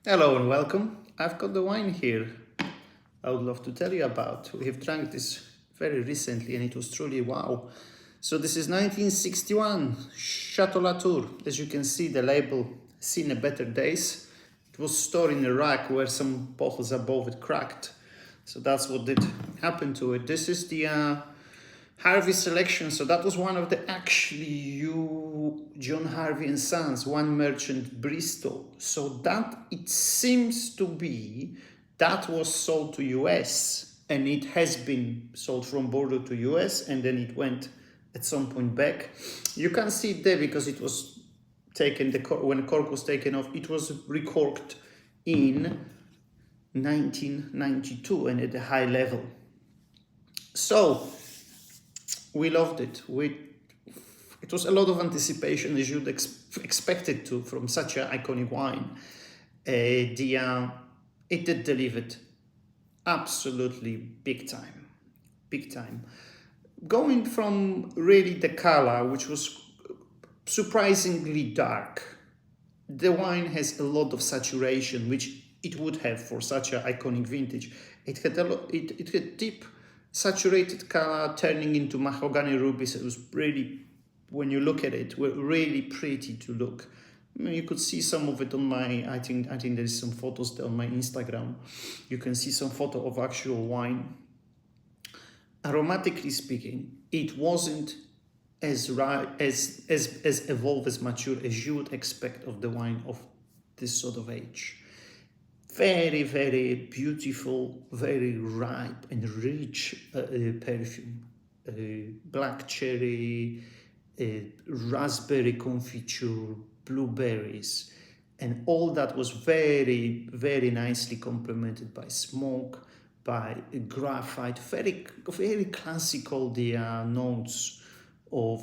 Hello and welcome. I've got the wine here I would love to tell you about. We have drank this very recently and it was truly wow. So this is 1961 Chateau Latour. As you can see, the label seen a better days. It was stored in a rack where some bottles above it cracked. So that's what did happen to it. This is the Harvey selection. So that was one of the actually John Harvey and Sons, one merchant Bristol. So that it seems to be that was sold to US and it has been sold from Bordeaux to US and then it went at some point back. You can see it there because it was taken, when the cork was taken off, it was recorked in 1992 and at a high level. So we loved it. It was a lot of anticipation as you'd expect it to from such an iconic wine. It did deliver it absolutely big time. Going from really the color, which was surprisingly dark, the wine has a lot of saturation, which it would have for such an iconic vintage. It had it had deep saturated color turning into mahogany rubies. It was really, when you look at it, were really pretty to look. I mean, you could see some of it on my, I think there's some photos there on my Instagram. You can see some photo of actual wine. Aromatically speaking, it wasn't as evolved, as mature as you would expect of the wine of this sort of age. Very, very beautiful, very ripe and rich perfume. Black cherry, raspberry confiture, blueberries, and all that was very, very nicely complemented by smoke, by graphite, very, very classical notes of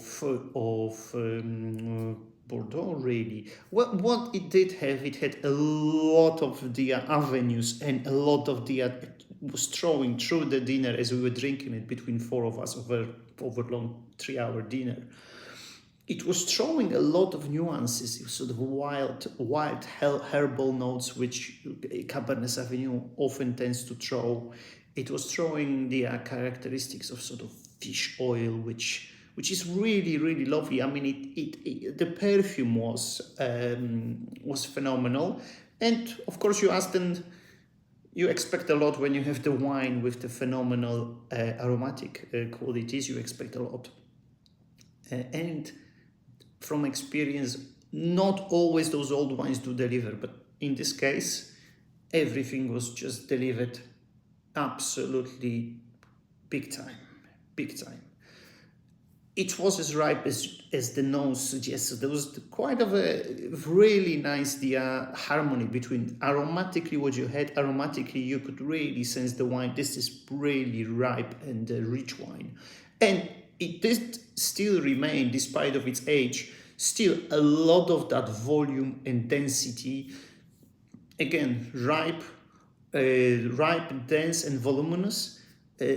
Bordeaux, really. What it did have, it had a lot of the avenues and a lot of the it was throwing through the dinner as we were drinking it between four of us over long 3-hour dinner. It was throwing a lot of nuances, sort of wild herbal notes, which Cabernet Sauvignon often tends to throw. It was throwing the characteristics of sort of fish oil, which is really, really lovely. I mean, the perfume was phenomenal, and of course you expect a lot when you have the wine with the phenomenal aromatic qualities. You expect a lot, and from experience, not always those old wines do deliver, but in this case, everything was just delivered absolutely big time, big time. It was as ripe as the nose suggests. There was quite of a really nice harmony between aromatically what you had. Aromatically, you could really sense the wine. This is really ripe and rich wine. And it did still remain, despite of its age, still a lot of that volume and density. Again, ripe, dense and voluminous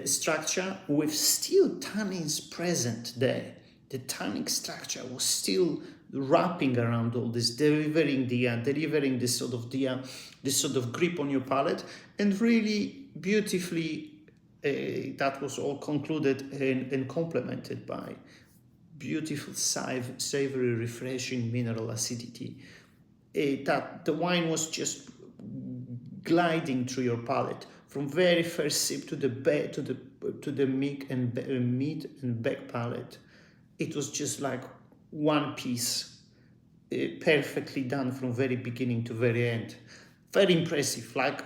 structure with still tannins present there. The tannic structure was still wrapping around all this, delivering this sort of grip on your palate, and really beautifully that was all concluded and complemented by beautiful, savory, refreshing mineral acidity. That the wine was just gliding through your palate from very first sip to the meat and back palate. It was just like one piece, perfectly done from very beginning to very end. Very impressive. Like,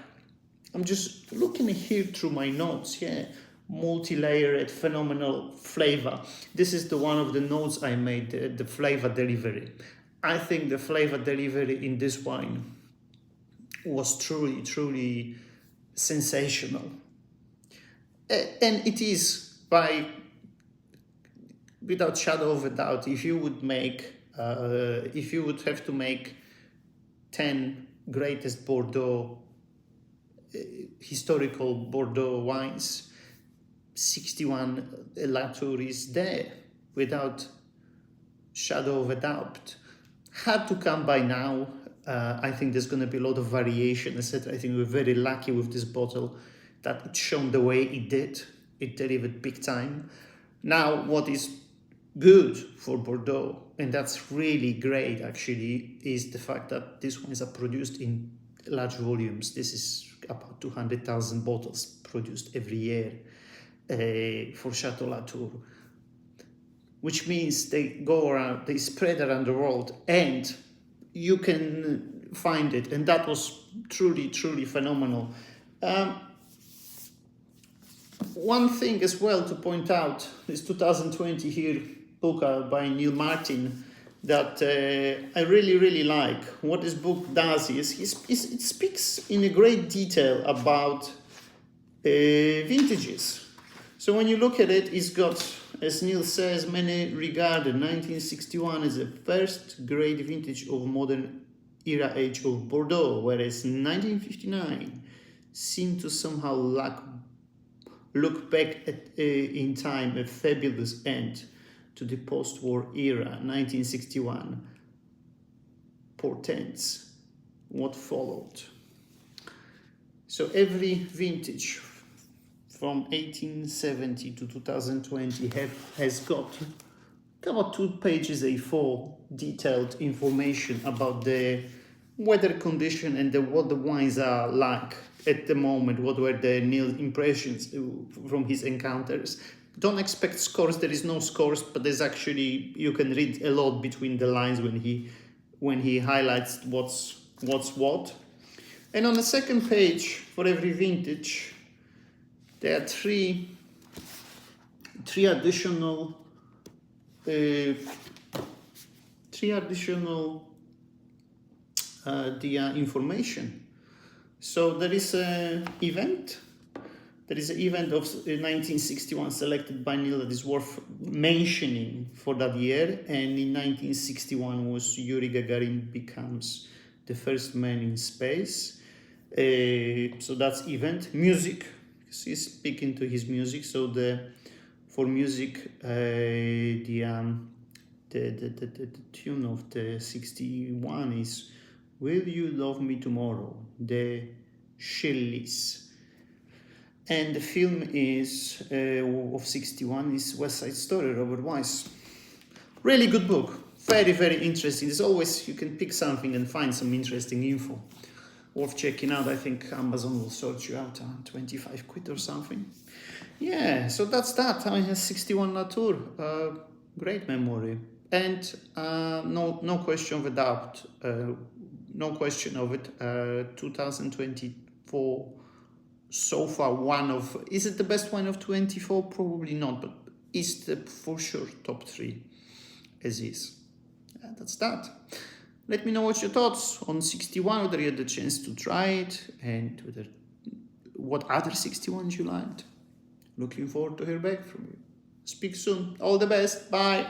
I'm just looking here through my notes. Yeah, multi-layered, phenomenal flavor. This is the one of the notes I made, the flavor delivery. I think the flavor delivery in this wine was truly, truly sensational. And it is, without shadow of a doubt, if you would have to make 10 greatest Bordeaux, historical Bordeaux wines, 61 Latour is there, without shadow of a doubt. Hard to come by now. I think there's going to be a lot of variation, etc. I think we're very lucky with this bottle that it shone the way it did. It delivered big time. Now, what is good for Bordeaux, and that's really great actually, is the fact that these wines are produced in large volumes. This is about 200,000 bottles produced every year for Chateau Latour, which means they go around, they spread around the world, and you can find it, and that was truly, truly phenomenal. One thing as well to point out is 2020 here book by Neil Martin that I really, really like. What this book does is it speaks in a great detail about vintages. So when you look at it, it's got, as Neil says, many regarded 1961 as the first great vintage of modern era age of Bordeaux, whereas 1959 seemed to somehow look back at, in time, a fabulous end to the post-war era. 1961 portends what followed. So every vintage from 1870 to 2020 has got about 2 pages A4 detailed information about the weather condition and what the wines are like at the moment, what were the Neil's impressions from his encounters. Don't expect scores, there is no scores, but there's actually, you can read a lot between the lines when he highlights what's what. And on the second page, for every vintage, there are three additional information. So there is an event. There is an event of 1961 selected by Neil that is worth mentioning for that year. And in 1961 was Yuri Gagarin becomes the first man in space. So that's event. Music, he's speaking to his music. So for music, the tune of the 61 is "Will You Love Me Tomorrow?" The Shillys. And the film is of 61 is West Side Story, Robert Wise. Really good book. Very, very interesting. There's always, you can pick something and find some interesting info. Worth checking out. I think Amazon will sort you out on 25 quid or something. Yeah, so that's that. I have 61 Latour. Great memory. And no question of a doubt. No question of it. 2024 so far is it the best wine of 24? Probably not, but is the for sure top 3 as is. That's that. Let me know what's your thoughts on 61, whether you had the chance to try it, and what other 61s you liked. Looking forward to hear back from you. Speak soon. All the best. Bye.